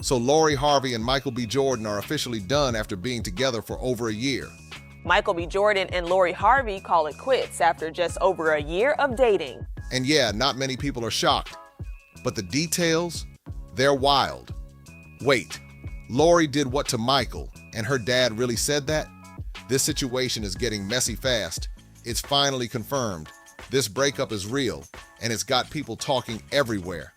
So Lori Harvey and Michael B. Jordan are officially done after being together for over a year. Michael B. Jordan and Lori Harvey call it quits after just over a year of dating. And yeah, not many people are shocked. But the details, they're wild. Wait, Lori did what to Michael, and her dad really said that? This situation is getting messy fast. It's finally confirmed. This breakup is real, and it's got people talking everywhere.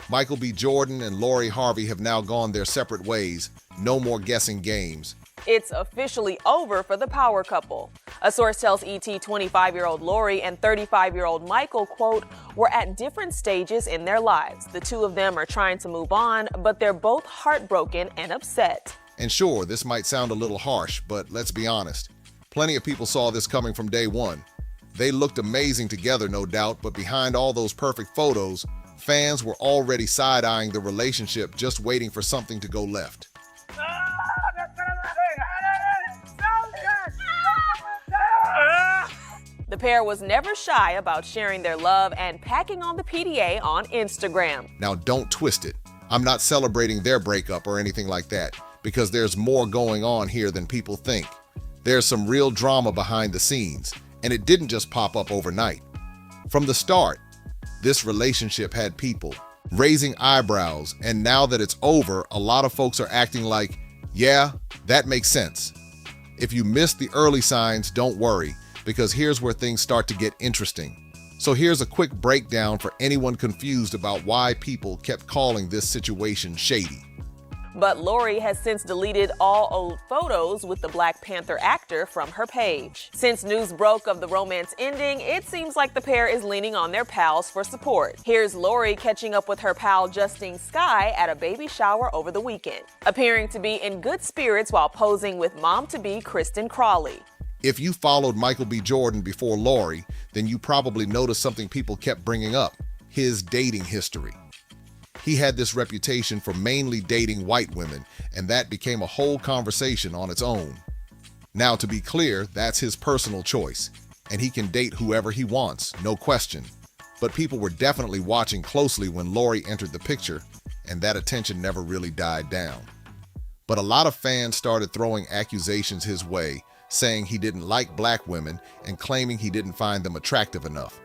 Michael B. Jordan and Lori Harvey have now gone their separate ways. No more guessing games. It's officially over for the power couple. A source tells ET 25-year-old Lori and 35-year-old Michael, quote, "were at different stages in their lives. The two of them are trying to move on, but they're both heartbroken and upset." And sure, this might sound a little harsh, but let's be honest. Plenty of people saw this coming from day one. They looked amazing together, no doubt, but behind all those perfect photos, fans were already side-eyeing the relationship, just waiting for something to go left. The pair was never shy about sharing their love and packing on the PDA on Instagram. Now, don't twist it. I'm not celebrating their breakup or anything like that, because there's more going on here than people think. There's some real drama behind the scenes, and it didn't just pop up overnight. From the start, this relationship had people raising eyebrows, and now that it's over, a lot of folks are acting like, yeah, that makes sense. If you missed the early signs, don't worry, because here's where things start to get interesting. So here's a quick breakdown for anyone confused about why people kept calling this situation shady. But Lori has since deleted all old photos with the Black Panther actor from her page. Since news broke of the romance ending, it seems like the pair is leaning on their pals for support. Here's Lori catching up with her pal Justine Skye at a baby shower over the weekend, appearing to be in good spirits while posing with mom-to-be Kristen Crawley. If you followed Michael B. Jordan before Lori, then you probably noticed something people kept bringing up: his dating history. He had this reputation for mainly dating white women, and that became a whole conversation on its own. Now, to be clear, that's his personal choice, and he can date whoever he wants, no question. But people were definitely watching closely when Lori entered the picture, and that attention never really died down. But a lot of fans started throwing accusations his way, saying he didn't like black women and claiming he didn't find them attractive enough.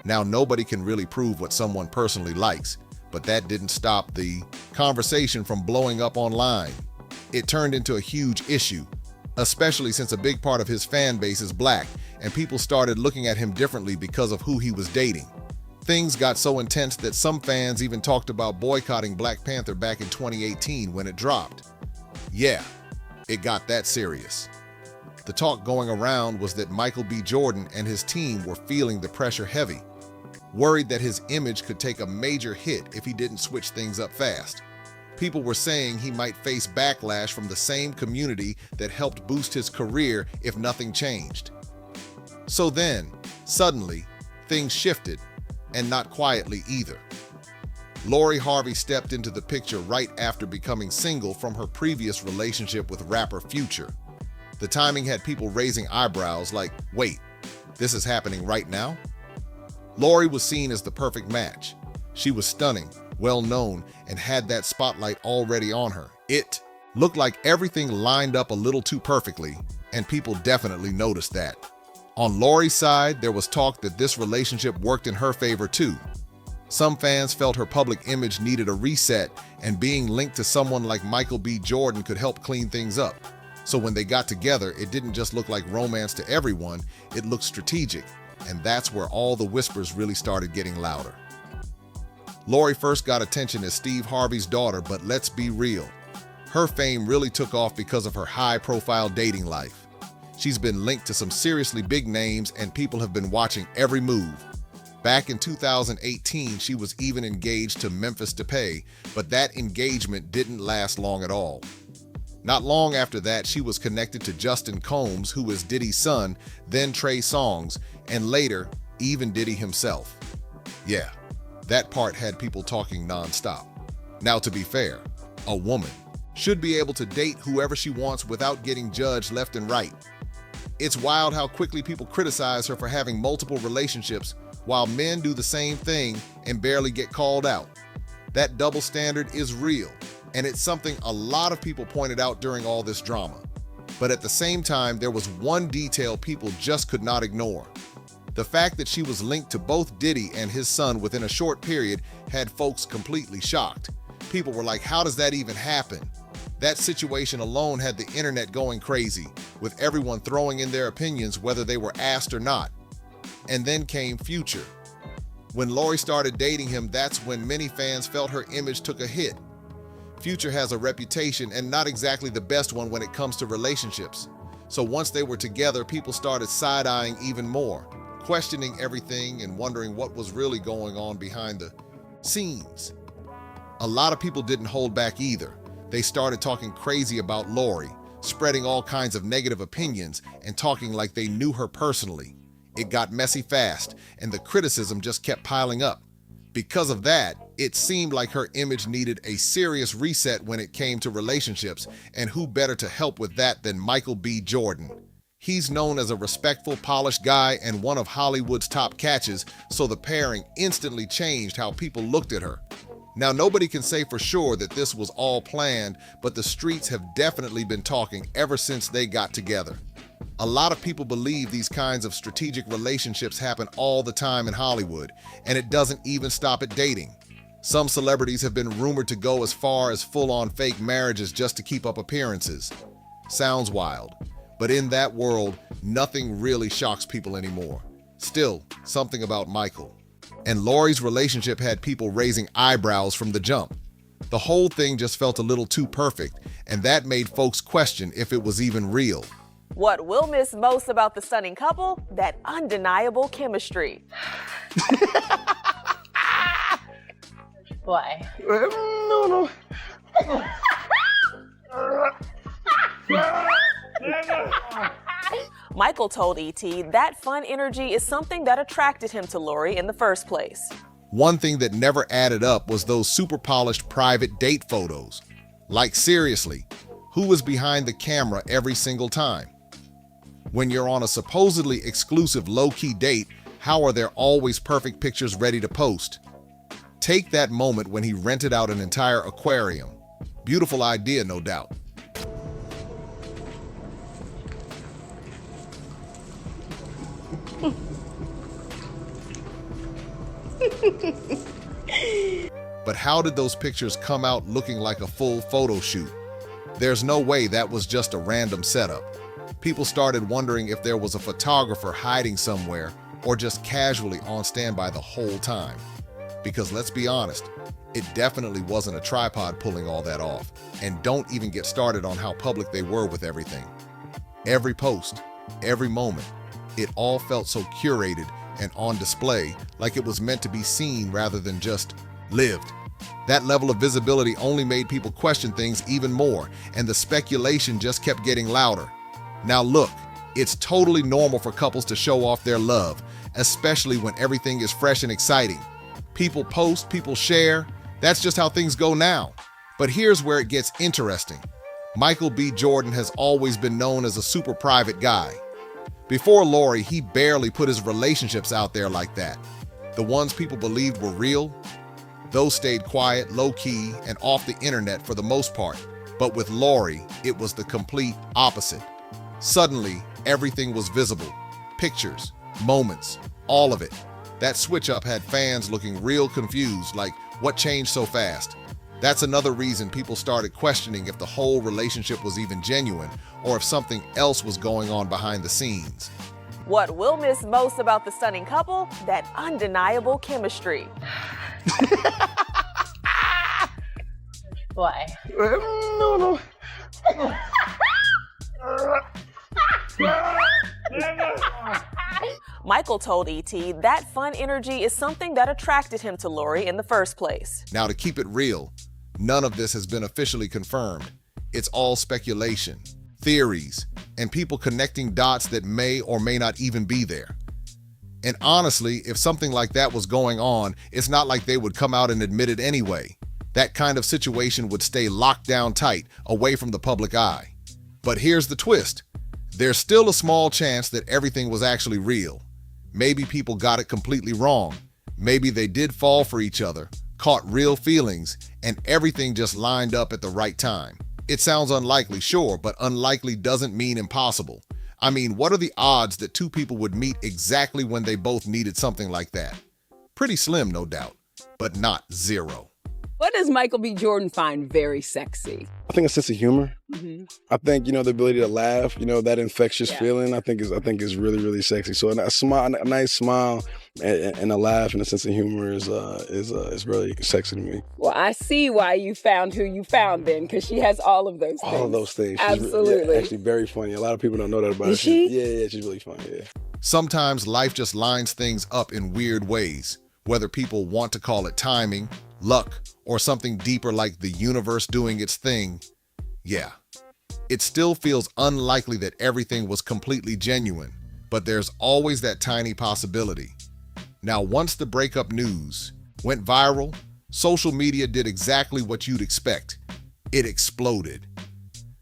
Now, nobody can really prove what someone personally likes, but that didn't stop the conversation from blowing up online. It turned into a huge issue, especially since a big part of his fan base is black, and people started looking at him differently because of who he was dating. Things got so intense that some fans even talked about boycotting Black Panther back in 2018 when it dropped. Yeah, it got that serious. The talk going around was that Michael B. Jordan and his team were feeling the pressure heavy, worried that his image could take a major hit if he didn't switch things up fast. People were saying he might face backlash from the same community that helped boost his career if nothing changed. So then, suddenly, things shifted, and not quietly either. Lori Harvey stepped into the picture right after becoming single from her previous relationship with rapper Future. The timing had people raising eyebrows like, wait, this is happening right now? Lori was seen as the perfect match. She was stunning, well-known, and had that spotlight already on her. It looked like everything lined up a little too perfectly, and people definitely noticed that. On Lori's side, there was talk that this relationship worked in her favor too. Some fans felt her public image needed a reset, and being linked to someone like Michael B. Jordan could help clean things up. So when they got together, it didn't just look like romance to everyone, it looked strategic. And that's where all the whispers really started getting louder. Lori first got attention as Steve Harvey's daughter, but let's be real. Her fame really took off because of her high-profile dating life. She's been linked to some seriously big names, and people have been watching every move. Back in 2018, she was even engaged to Memphis Depay, but that engagement didn't last long at all. Not long after that, she was connected to Justin Combs, who is Diddy's son, then Trey Songz, and later, even Diddy himself. Yeah, that part had people talking nonstop. Now, to be fair, a woman should be able to date whoever she wants without getting judged left and right. It's wild how quickly people criticize her for having multiple relationships, while men do the same thing and barely get called out. That double standard is real, And it's something a lot of people pointed out during all this drama. But at the same time, there was one detail people just could not ignore. The fact that she was linked to both Diddy and his son within a short period had folks completely shocked. People were like, how does that even happen? That situation alone had the internet going crazy, with everyone throwing in their opinions whether they were asked or not. And then came Future. When Lori started dating him, that's when many fans felt her image took a hit. Future has a reputation, and not exactly the best one when it comes to relationships. So once they were together, people started side-eyeing even more, questioning everything and wondering what was really going on behind the scenes. A lot of people didn't hold back either. They started talking crazy about Lori, spreading all kinds of negative opinions and talking like they knew her personally. It got messy fast, and the criticism just kept piling up. Because of that, it seemed like her image needed a serious reset when it came to relationships, and who better to help with that than Michael B. Jordan? He's known as a respectful, polished guy and one of Hollywood's top catches, so the pairing instantly changed how people looked at her. Now, nobody can say for sure that this was all planned, but the streets have definitely been talking ever since they got together. A lot of people believe these kinds of strategic relationships happen all the time in Hollywood, and it doesn't even stop at dating. Some celebrities have been rumored to go as far as full-on fake marriages just to keep up appearances. Sounds wild, but in that world, nothing really shocks people anymore. Still, something about Michael. And Lori's relationship had people raising eyebrows from the jump. The whole thing just felt a little too perfect, and that made folks question if it was even real. What we'll miss most about the stunning couple? That undeniable chemistry. Why? No. Michael told ET that fun energy is something that attracted him to Lori in the first place. One thing that never added up was those super polished private date photos. Like seriously, who was behind the camera every single time? When you're on a supposedly exclusive low-key date, how are there always perfect pictures ready to post? Take that moment when he rented out an entire aquarium. Beautiful idea, no doubt. But how did those pictures come out looking like a full photo shoot? There's no way that was just a random setup. People started wondering if there was a photographer hiding somewhere or just casually on standby the whole time. Because let's be honest, it definitely wasn't a tripod pulling all that off. And don't even get started on how public they were with everything. Every post, every moment, it all felt so curated and on display, like it was meant to be seen rather than just lived. That level of visibility only made people question things even more, and the speculation just kept getting louder. Now look, it's totally normal for couples to show off their love, especially when everything is fresh and exciting. People post, people share. That's just how things go now. But here's where it gets interesting. Michael B. Jordan has always been known as a super private guy. Before Lori, he barely put his relationships out there like that. The ones people believed were real, those stayed quiet, low-key, and off the internet for the most part. But with Lori, it was the complete opposite. Suddenly, everything was visible. Pictures, moments, all of it. That switch-up had fans looking real confused, like, what changed so fast? That's another reason people started questioning if the whole relationship was even genuine or if something else was going on behind the scenes. What we'll miss most about the stunning couple? That undeniable chemistry. Why? No. Michael told ET that fun energy is something that attracted him to Lori in the first place. Now, to keep it real, none of this has been officially confirmed. It's all speculation, theories, and people connecting dots that may or may not even be there. And honestly, if something like that was going on, it's not like they would come out and admit it anyway. That kind of situation would stay locked down tight, away from the public eye. But here's the twist. There's still a small chance that everything was actually real. Maybe people got it completely wrong. Maybe they did fall for each other, caught real feelings, and everything just lined up at the right time. It sounds unlikely, sure, but unlikely doesn't mean impossible. I mean, what are the odds that two people would meet exactly when they both needed something like that? Pretty slim, no doubt, but not zero. What does Michael B. Jordan find very sexy? I think a sense of humor. I think, the ability to laugh, that infectious feeling, I think is really, really sexy. So a nice smile and a laugh and a sense of humor is really sexy to me. Well, I see why you found who you found then, because she has all of those things. All of those things. Absolutely. She's actually very funny. A lot of people don't know that about her. Is she? Yeah, she's really funny, yeah. Sometimes life just lines things up in weird ways, whether people want to call it timing, luck, or something deeper like the universe doing its thing. Yeah. It still feels unlikely that everything was completely genuine, but there's always that tiny possibility. Now, once the breakup news went viral, social media did exactly what you'd expect. It exploded.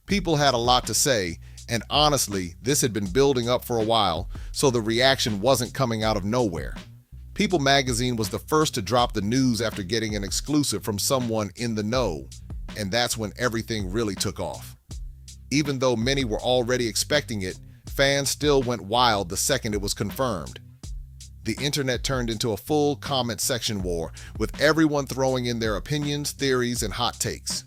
People had a lot to say, and honestly, this had been building up for a while, so the reaction wasn't coming out of nowhere. People magazine was the first to drop the news after getting an exclusive from someone in the know, and that's when everything really took off. Even though many were already expecting it, fans still went wild the second it was confirmed. The internet turned into a full comment section war, with everyone throwing in their opinions, theories, and hot takes.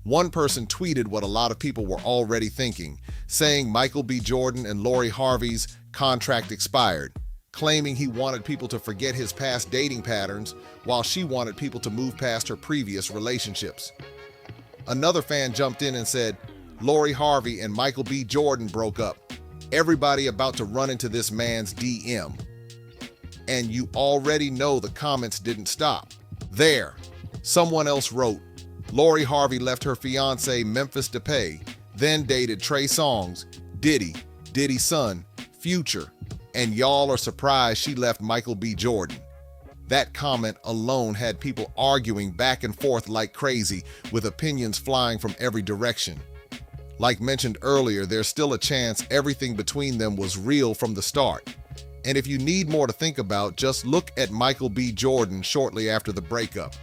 One person tweeted what a lot of people were already thinking, saying Michael B. Jordan and Lori Harvey's contract expired, claiming he wanted people to forget his past dating patterns while she wanted people to move past her previous relationships. Another fan jumped in and said, Lori Harvey and Michael B. Jordan broke up. Everybody about to run into this man's DM. And you already know the comments didn't stop. There, someone else wrote, Lori Harvey left her fiancé Memphis Depay, then dated Trey Songz, Diddy, Diddy's son, Future, and y'all are surprised she left Michael B. Jordan. That comment alone had people arguing back and forth like crazy, with opinions flying from every direction. Like mentioned earlier, there's still a chance everything between them was real from the start. And if you need more to think about, just look at Michael B. Jordan shortly after the breakup.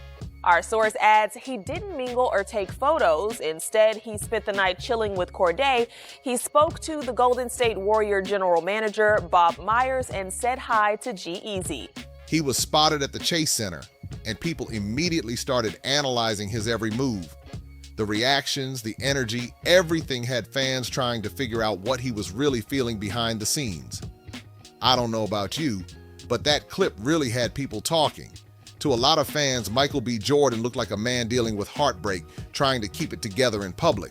Our source adds he didn't mingle or take photos. Instead, he spent the night chilling with Corday. He spoke to the Golden State Warrior general manager, Bob Myers, and said hi to G-Eazy. He was spotted at the Chase Center, and people immediately started analyzing his every move. The reactions, the energy, everything had fans trying to figure out what he was really feeling behind the scenes. I don't know about you, but that clip really had people talking. To a lot of fans, Michael B. Jordan looked like a man dealing with heartbreak, trying to keep it together in public.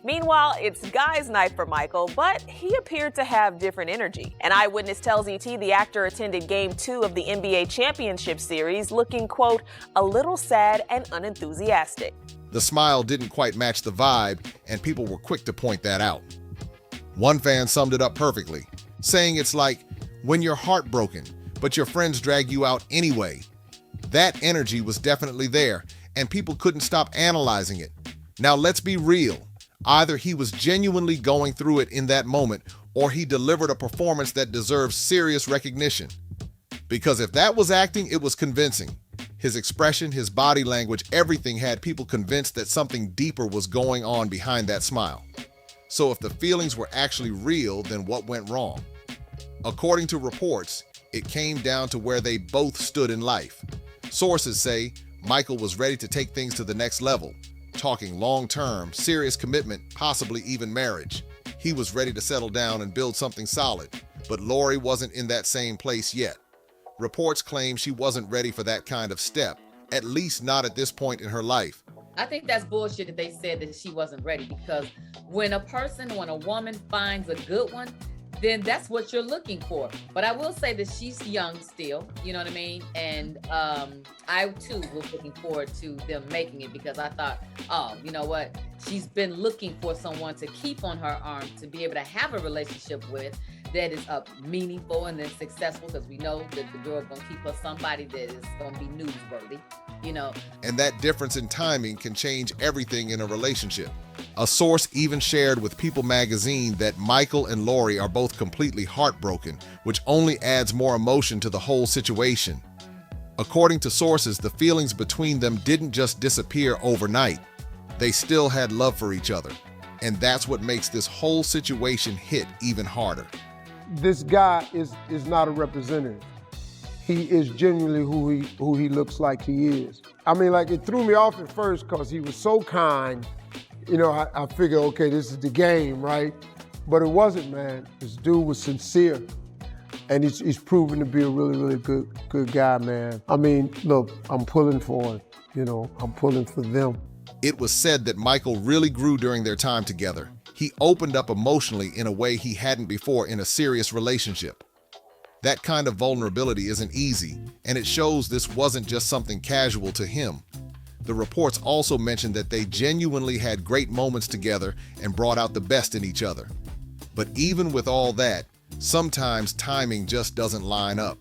Meanwhile, it's guys' night for Michael, but he appeared to have different energy. An eyewitness tells ET the actor attended Game 2 of the NBA Championship Series looking, quote, a little sad and unenthusiastic. The smile didn't quite match the vibe, and people were quick to point that out. One fan summed it up perfectly, saying it's like when you're heartbroken, but your friends drag you out anyway. That energy was definitely there, and people couldn't stop analyzing it. Now let's be real. Either he was genuinely going through it in that moment, or he delivered a performance that deserves serious recognition. Because if that was acting, it was convincing. His expression, his body language, everything had people convinced that something deeper was going on behind that smile. So if the feelings were actually real, then what went wrong? According to reports, it came down to where they both stood in life. Sources say Michael was ready to take things to the next level, talking long-term, serious commitment, possibly even marriage. He was ready to settle down and build something solid, but Lori wasn't in that same place yet. Reports claim she wasn't ready for that kind of step, at least not at this point in her life. I think that's bullshit that they said that she wasn't ready, because when a woman finds a good one, then that's what you're looking for. But I will say that she's young still, you know what I mean? And I too was looking forward to them making it, because I thought, oh, you know what? She's been looking for someone to keep on her arm, to be able to have a relationship with that is meaningful and then successful, because we know that the girl's gonna keep her somebody that is gonna be newsworthy, you know. And that difference in timing can change everything in a relationship. A source even shared with People magazine that Michael and Lori are both completely heartbroken, which only adds more emotion to the whole situation. According to sources, the feelings between them didn't just disappear overnight. They still had love for each other. And that's what makes this whole situation hit even harder. This guy is not a representative. He is genuinely who he looks like he is. I mean, like, it threw me off at first because he was so kind. You know, I figured, okay, this is the game, right? But it wasn't, man. This dude was sincere. And he's proven to be a really, really good guy, man. I mean, look, I'm pulling for him. You know, I'm pulling for them. It was said that Michael really grew during their time together. He opened up emotionally in a way he hadn't before in a serious relationship. That kind of vulnerability isn't easy, and it shows this wasn't just something casual to him. The reports also mentioned that they genuinely had great moments together and brought out the best in each other. But even with all that, sometimes timing just doesn't line up.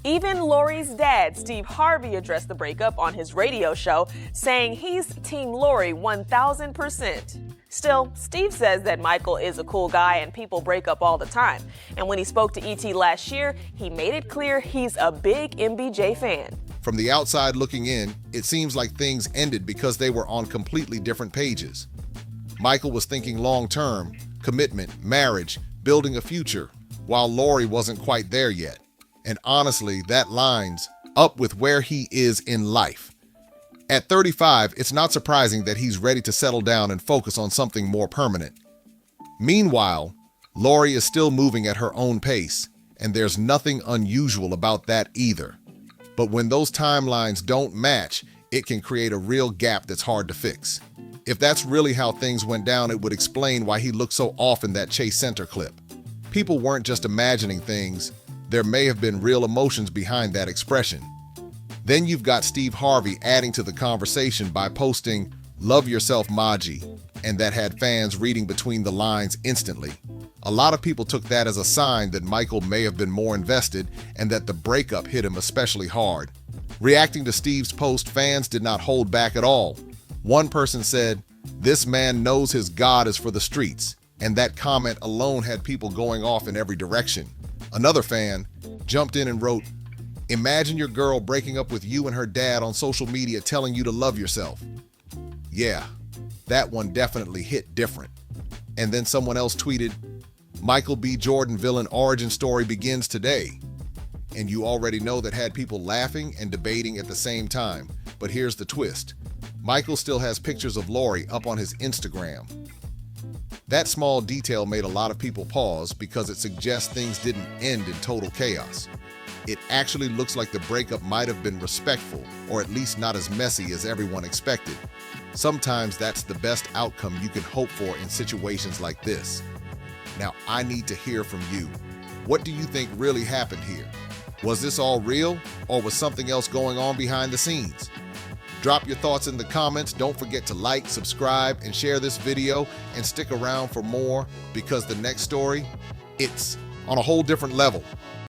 Even Lori's dad, Steve Harvey, addressed the breakup on his radio show, saying he's Team Lori 1000%. Still, Steve says that Michael is a cool guy and people break up all the time. And when he spoke to ET last year, he made it clear he's a big MBJ fan. From the outside looking in, it seems like things ended because they were on completely different pages. Michael was thinking long-term, commitment, marriage, building a future, while Lori wasn't quite there yet. And honestly, that lines up with where he is in life. At 35, it's not surprising that he's ready to settle down and focus on something more permanent. Meanwhile, Lori is still moving at her own pace, and there's nothing unusual about that either. But when those timelines don't match, it can create a real gap that's hard to fix. If that's really how things went down, it would explain why he looked so off in that Chase Center clip. People weren't just imagining things. There may have been real emotions behind that expression. Then you've got Steve Harvey adding to the conversation by posting, "Love yourself, Maji," and that had fans reading between the lines instantly. A lot of people took that as a sign that Michael may have been more invested and that the breakup hit him especially hard. Reacting to Steve's post, fans did not hold back at all. One person said, "This man knows his God is for the streets," and that comment alone had people going off in every direction. Another fan jumped in and wrote, "Imagine your girl breaking up with you and her dad on social media telling you to love yourself." Yeah, that one definitely hit different. And then someone else tweeted, "Michael B. Jordan villain origin story begins today." And you already know that had people laughing and debating at the same time. But here's the twist. Michael still has pictures of Lori up on his Instagram. That small detail made a lot of people pause because it suggests things didn't end in total chaos. It actually looks like the breakup might have been respectful, or at least not as messy as everyone expected. Sometimes that's the best outcome you can hope for in situations like this. Now, I need to hear from you. What do you think really happened here? Was this all real, or was something else going on behind the scenes? Drop your thoughts in the comments. Don't forget to like, subscribe, and share this video, and stick around for more because the next story, it's on a whole different level.